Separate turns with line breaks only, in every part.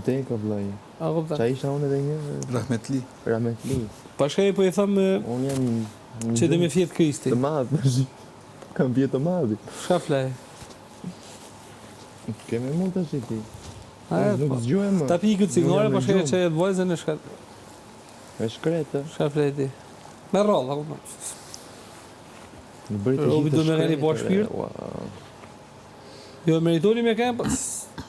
vdek o vllai.
A kupton?
Qa isha unë edhe një
Rahmetli.
Rahmetli.
Pashkaj po i them
Unë jam
që dhe me fjet Kristi.
të madh. Kam vjet të madh.
Çka flaj?
Kemë mund të shiti. Nuk
Po.
zgjuhem më.
Ta pi këtë cigare,
Unë jam
pashkaj
në
që e vojzën e shkat.
E shkretë.
Çka flaj ti? Me rroll, a kupton?
Në bëri të
Robi
gjithë
do me reni po shpirt? Jo, meritoni me kem,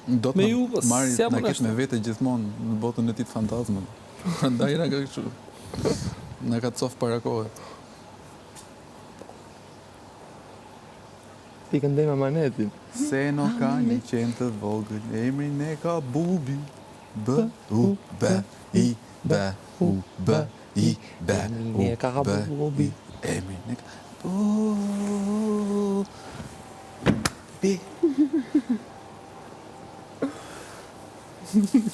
Do
Me
të
ju, po,
marri
s'jam
na
unë
kesh me vete gjithmonë në botën e tij të fantazmave. Prandaj na ka kështu. Na ka cof para kohë.
Ti këndej me manetin.
Se no ka një qenë të vogël, emrin e ka Bubi. B-U-B-I, B-U-B-I,
Emrin e ka Bubi.
Emrin e ka Bubi.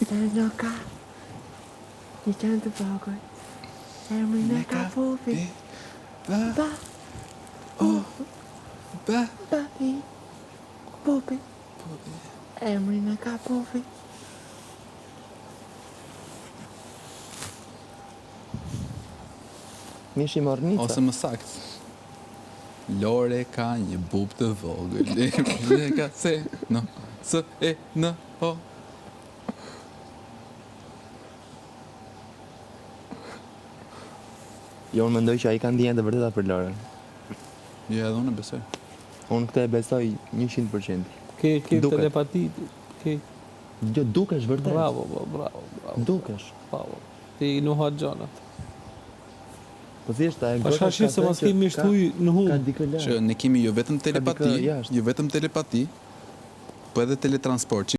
Se no ka një qenë të vogël, emrin e ka Bubi. Bubi. Emrin e ka Bubi. Nishi Mornica.
Ose më sakt. Lore ka një bub të vogël, emrin e ka se, no, S-E-N-O.
Jo, unë mendoj që ai ka ndjenjë të vërteta për Loren.
Jo, edhe unë besoj.
Unë këtë e besoj 100%.
ke
Duket.
telepati, ke
Jo, dukesh vërtet.
bravo.
Dukesh.
Bravo. Ti nuk ha gjana.
Po thjesht e
Pasha shi se mos kemi shtuj në
Ka
hum.
dikë lart.
Që ne kemi jo vetëm telepati,
dikë jashtë.
jo vetëm telepati, po edhe teletransport.